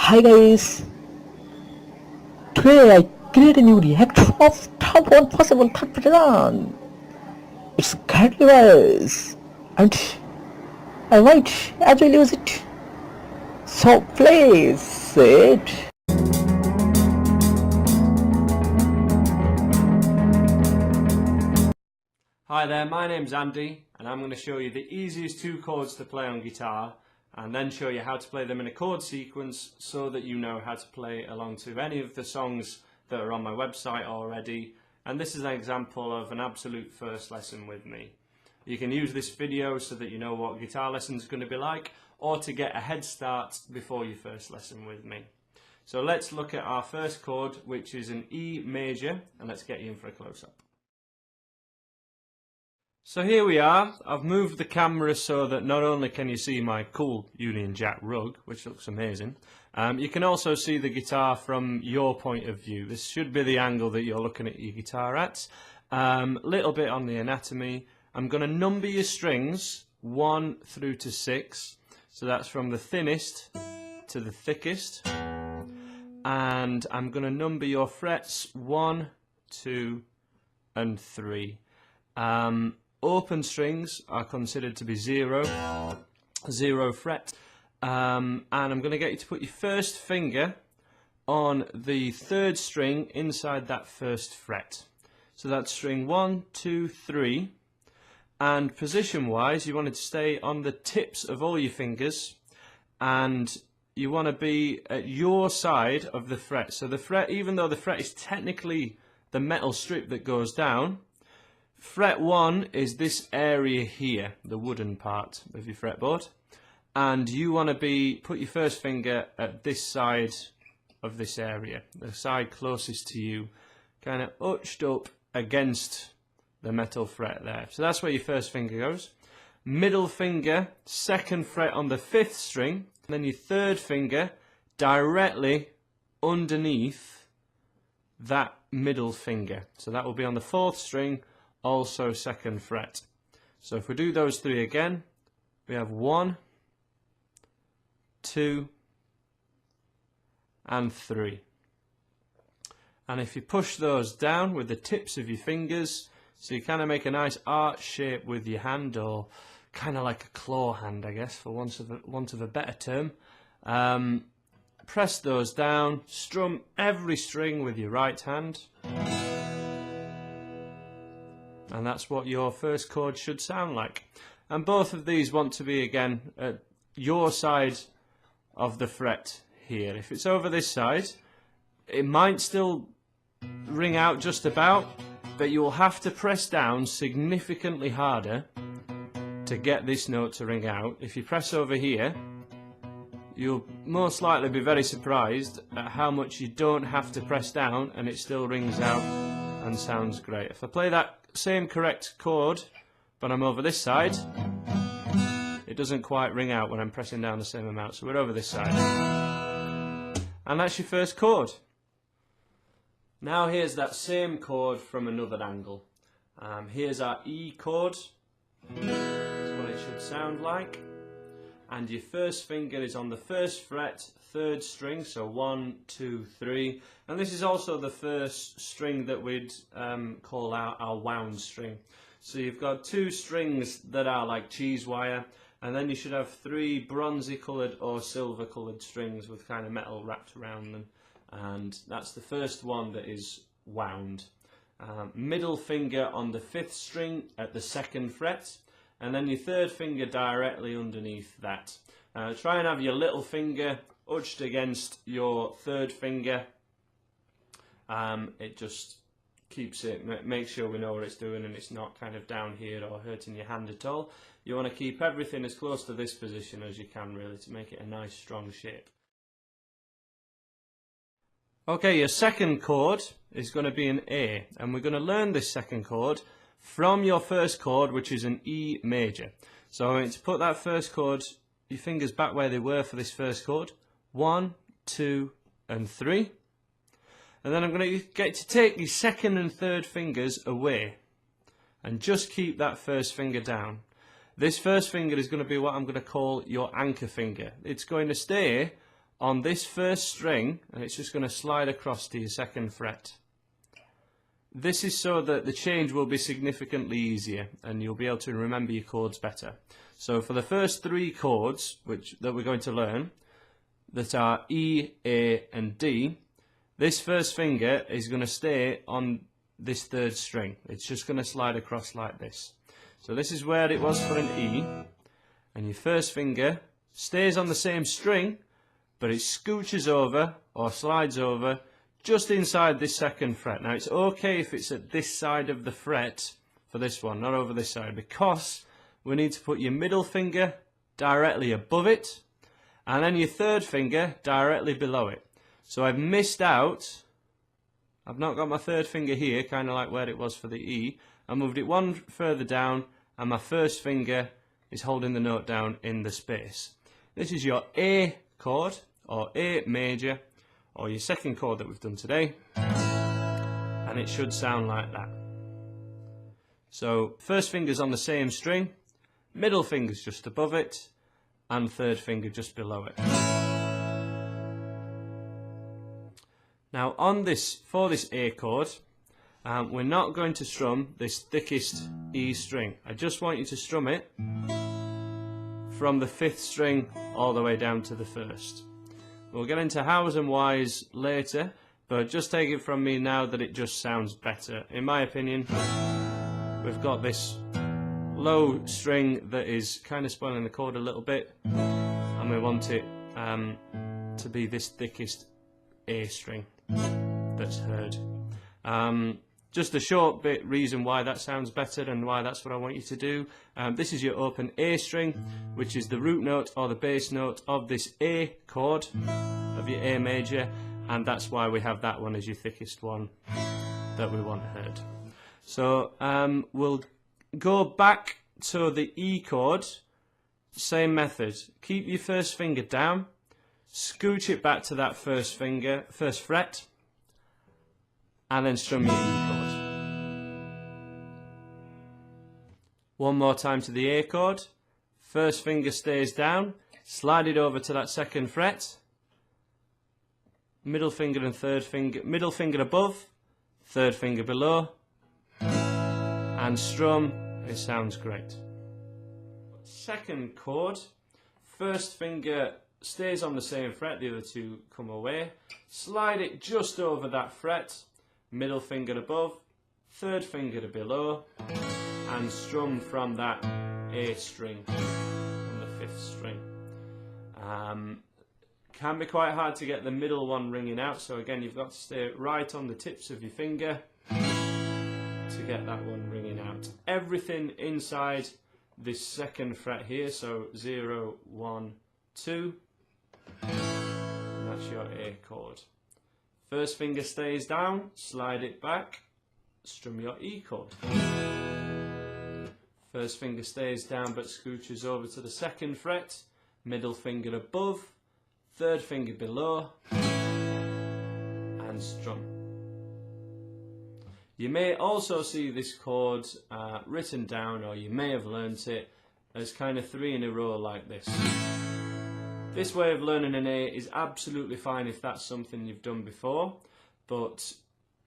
Hi guys, today I create a new reaction of top 1 possible third person. It's Carnivals and I might as well use it. So please it. Hi there, my name's Andy and I'm going to show you the easiest two chords to play on guitar and then show you how to play them in a chord sequence so that you know how to play along to any of the songs that are on my website already. And this is an example of an absolute first lesson with me. You can use this video so that you know what guitar lesson is going to be like, or to get a head start before your first lesson with me. So let's look at our first chord, which is an E major, and let's get you in for a close-up. So here we are. I've moved the camera so that not only can you see my cool Union Jack rug, which looks amazing, you can also see the guitar from your point of view. This should be the angle that you're looking at your guitar at. Little bit on the anatomy. I'm going to number your strings 1 through to 6. So that's from the thinnest to the thickest. And I'm going to number your frets 1, 2 and 3. Open strings are considered to be 0 fret, and I'm going to get you to put your first finger on the 3rd string inside that 1st fret. So that's string 1, 2, 3, and position wise you want to stay on the tips of all your fingers and you want to be at your side of the fret. So the fret, even though the fret is technically the metal strip that goes down, fret 1 is this area here, the wooden part of your fretboard, and you want to put your first finger at this side of this area, the side closest to you, kind of arched up against the metal fret there. So that's where your first finger goes. Middle finger, 2nd fret on the 5th string, and then your 3rd finger directly underneath that middle finger. So that will be on the 4th string, also 2nd fret. So if we do those 3 again, we have 1, 2 and 3. And if you push those down with the tips of your fingers, so you kind of make a nice arch shape with your hand, or kind of like a claw hand, I guess, for want of a better term. Press those down, strum every string with your right hand. And that's what your first chord should sound like. And both of these want to be, again, at your side of the fret here. If it's over this side, it might still ring out just about, but you will have to press down significantly harder to get this note to ring out. If you press over here, you'll most likely be very surprised at how much you don't have to press down and it still rings out and sounds great. If I play that same correct chord but I'm over this side, it doesn't quite ring out when I'm pressing down the same amount. So we're over this side, and that's your first chord. Now here's that same chord from another angle. Here's our E chord. That's what it should sound like, and your first finger is on the 1st fret, 3rd string, so 1, 2, 3, and this is also the first string that we'd call our wound string. So you've got 2 strings that are like cheese wire, and then you should have 3 bronzy coloured or silver coloured strings with kind of metal wrapped around them, and that's the first one that is wound. Middle finger on the 5th string at the 2nd fret, and then your 3rd finger directly underneath that. Try and have your little finger arched against your 3rd finger. It just keeps it, makes sure we know what it's doing and it's not kind of down here or hurting your hand at all. You want to keep everything as close to this position as you can, really, to make it a nice strong shape. Okay, your second chord is going to be an A, and we're going to learn this second chord from your first chord, which is an E major. So I'm going to put that first chord, your fingers back where they were for this first chord, 1, 2 and 3, and then I'm going to get to take your 2nd and 3rd fingers away and just keep that first finger down. This first finger is going to be what I'm going to call your anchor finger. It's going to stay on this first string, and it's just going to slide across to your second fret. This is so that the change will be significantly easier and you'll be able to remember your chords better. So for the first 3 chords that we're going to learn, that are E, A and D, this first finger is going to stay on this third string. It's just going to slide across like this. So this is where it was for an E, and your first finger stays on the same string, but it scooches over or slides over just inside this second fret. Now it's okay if it's at this side of the fret for this one, not over this side, because we need to put your middle finger directly above it and then your third finger directly below it. So I've missed out, I've not got my third finger here, kind of like where it was for the E. I moved it one further down and my first finger is holding the note down in the space. This is your A chord, or A major, or your second chord that we've done today, and it should sound like that. So first finger's on the same string, middle finger's just above it, and third finger just below it. Now on this, for this A chord, we're not going to strum this thickest E string. I just want you to strum it from the 5th string all the way down to the 1st. We'll get into hows and whys later, but just take it from me now that it just sounds better. In my opinion, we've got this low string that is kind of spoiling the chord a little bit, and we want it to be this thickest A string that's heard. Just a short bit reason why that sounds better and why that's what I want you to do. This is your open A string, which is the root note or the bass note of this A chord of your A major, and that's why we have that one as your thickest one that we want heard. So we'll go back to the E chord, same method. Keep your first finger down, scooch it back to that first fret, and then strum your E chord. One more time to the A chord. First finger stays down, slide it over to that second fret, middle finger and third finger, middle finger above, third finger below, and strum. It sounds great. Second chord, first finger stays on the same fret, the other two come away, slide it just over that fret, middle finger above, third finger to below, and strum from that A string, from the 5th string. Can be quite hard to get the middle one ringing out, so again you've got to stay right on the tips of your finger to get that one ringing out. Everything inside this second fret here, so 0, 1, 2, and that's your A chord. First finger stays down, slide it back, strum your E chord. First finger stays down but scooches over to the second fret, middle finger above, third finger below, and strum. You may also see this chord written down, or you may have learnt it as kind of 3 in a row like this. This way of learning an A is absolutely fine if that's something you've done before, but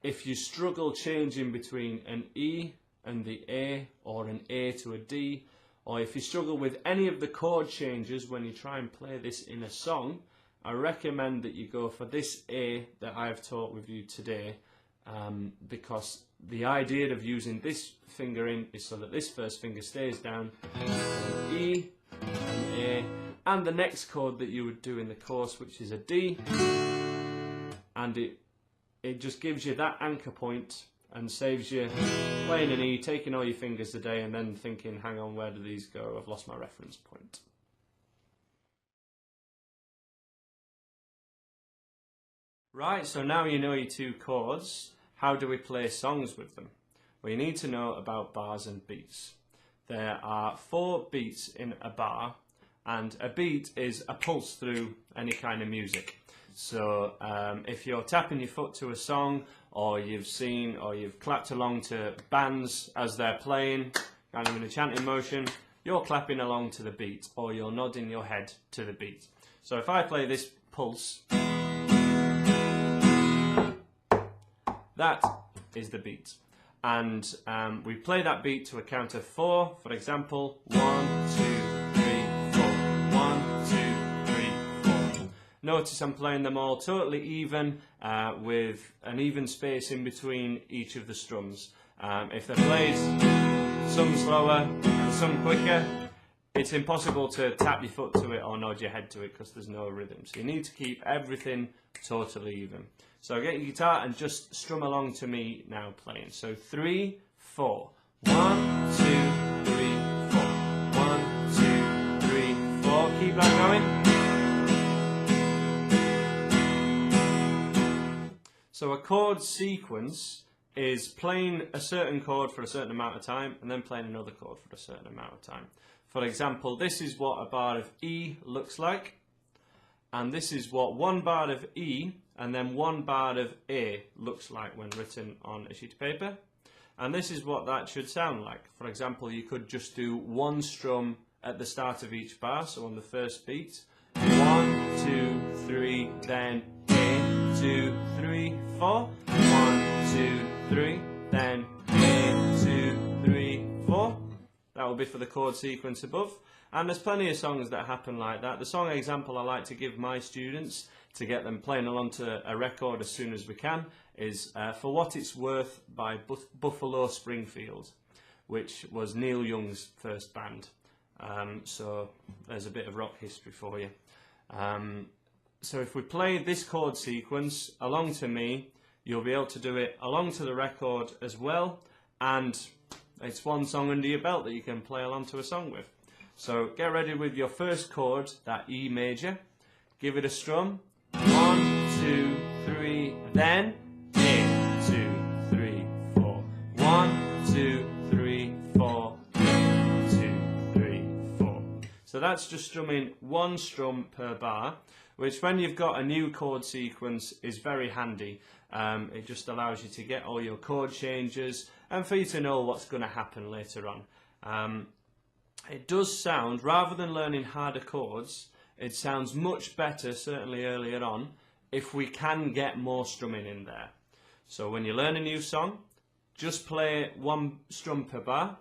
if you struggle changing between an E and the A, or an A to a D, or if you struggle with any of the chord changes when you try and play this in a song, I recommend that you go for this A that I've taught with you today, because the idea of using this fingering is so that this first finger stays down, and E and A, and the next chord that you would do in the course, which is a D, and it just gives you that anchor point and saves you playing an E, taking all your fingers a day, and then thinking, hang on, where do these go? I've lost my reference point. Right, so now you know your 2 chords. How do we play songs with them? Well, you need to know about bars and beats. There are 4 beats in a bar, and a beat is a pulse through any kind of music. So if you're tapping your foot to a song, or you've seen or you've clapped along to bands as they're playing, kind of in a chanting motion, you're clapping along to the beat, or you're nodding your head to the beat. So if I play this pulse. That is the beat. And we play that beat to a count of 4. For example, 1, 2, 3, 4. 1, 2, 3, 4. Notice I'm playing them all totally even, with an even space in between each of the strums. If they're played some slower and some quicker, it's impossible to tap your foot to it or nod your head to it because there's no rhythm. So you need to keep everything totally even. So get your guitar and just strum along to me now playing. So 3, 4. 1, 2, 3, 4. 1, 2, 3, 4. Keep that going. So a chord sequence is playing a certain chord for a certain amount of time and then playing another chord for a certain amount of time. For example, this is what a bar of E looks like, and this is what one bar of E and then one bar of A looks like when written on a sheet of paper. And this is what that should sound like. For example, you could just do one strum at the start of each bar, so on the first beat. 1, 2, 3, then A, 2, 3, 4. 1, 2, 3, then A, 2, 3, 4. That will be for the chord sequence above. And there's plenty of songs that happen like that. The song example I like to give my students to get them playing along to a record as soon as we can is For What It's Worth by Buffalo Springfield, which was Neil Young's first band. So there's a bit of rock history for you. So if we play this chord sequence along to me, you'll be able to do it along to the record as well, and it's one song under your belt that you can play along to a song with. So get ready with your first chord, that E major. Give it a strum. 1, 2, 3, then A, 2, 3, 4. 1, 2, 3, 4. 2, 3, 4. So that's just strumming one strum per bar, which when you've got a new chord sequence is very handy. It just allows you to get all your chord changes and for you to know what's going to happen later on. It does sound, rather than learning harder chords, it sounds much better, certainly earlier on, if we can get more strumming in there. So when you learn a new song, just play one strum per bar,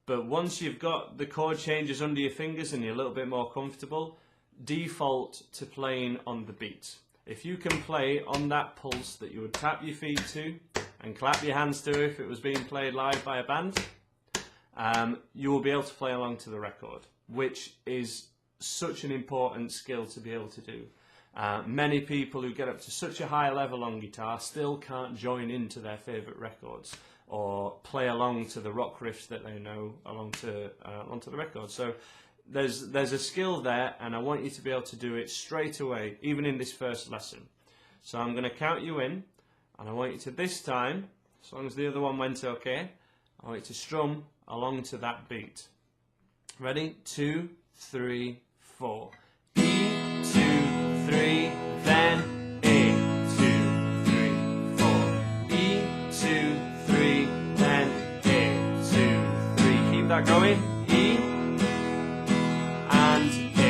but once you've got the chord changes under your fingers and you're a little bit more comfortable, default to playing on the beat. If you can play on that pulse that you would tap your feet to and clap your hands to if it was being played live by a band, you will be able to play along to the record, which is such an important skill to be able to do. Many people who get up to such a high level on guitar still can't join into their favourite records or play along to the rock riffs that they know along to the record. So there's a skill there, and I want you to be able to do it straight away, even in this first lesson. So I'm going to count you in, and I want you to this time, as long as the other one went okay, I want you to strum along to that beat. Ready? 2, 3, 4. E, 2, 3, then A, 2, 3, 4. E, 2, 3, then A, 2, 3. Keep that going. E and A.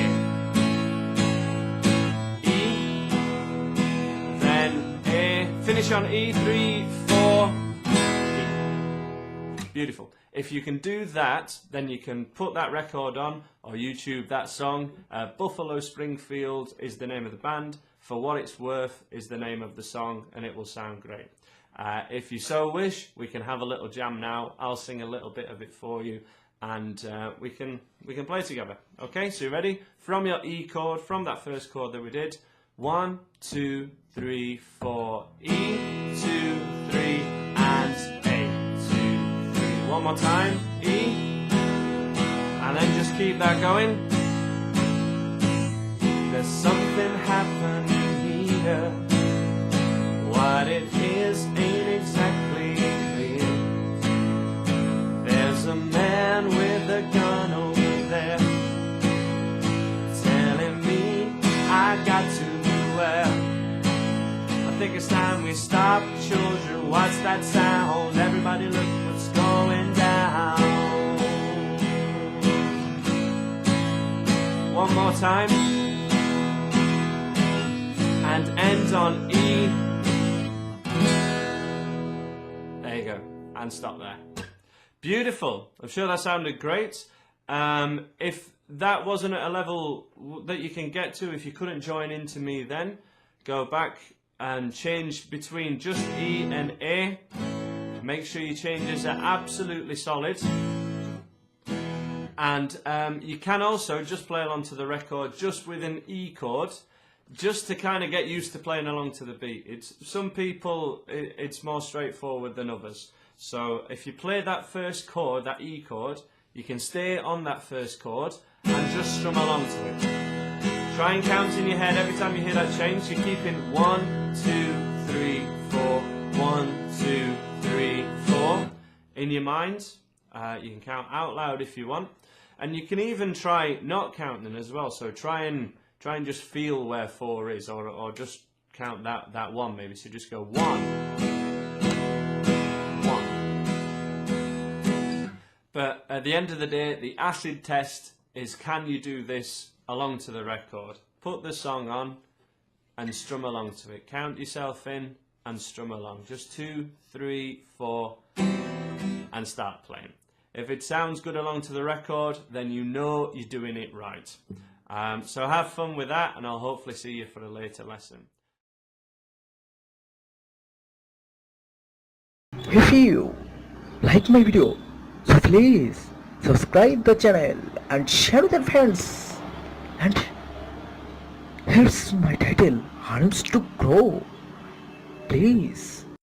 E, then A. Finish on E, 3, 4. E. Beautiful. If you can do that, then you can put that record on or YouTube that song. Buffalo Springfield is the name of the band. For What It's Worth is the name of the song, and it will sound great. If you so wish, we can have a little jam now. I'll sing a little bit of it for you, and we can play together. Okay, so you ready? From your E chord, from that first chord that we did. 1, 2, 3, 4. E, 2, 3, and A. One more time, E, and then just keep that going. There's something happening here. What it is ain't exactly clear. There's a man with a gun over there telling me I got to beware. I think it's time we stop, children. What's that sound? Everybody look what's going down. One more time. ends on E. There you go, and stop there. Beautiful. I'm sure that sounded great. If that wasn't at a level that you can get to, if you couldn't join into me then, go back and change between just E and A. Make sure your changes are absolutely solid. And you can also just play along to the record just with an E chord, just to kind of get used to playing along to the beat. Some people, it's more straightforward than others. So if you play that first chord, that E chord, you can stay on that first chord and just strum along to it. Try and count in your head every time you hear that change. You're keeping 1, 2, 3, 4, 1, 2, 3, 4 in your mind. You can count out loud if you want, and you can even try not counting as well. So try and just feel where 4 is, or just count that 1 maybe. So just go 1, 1. But at the end of the day, the acid test is, can you do this along to the record? Put the song on and strum along to it. Count yourself in and strum along. Just 2, 3, 4, and start playing. If it sounds good along to the record, then you know you're doing it right. So have fun with that, and I'll hopefully see you for a later lesson. If you like my video, so please subscribe the channel and share with your friends. And here's my title, Arms to Grow. Please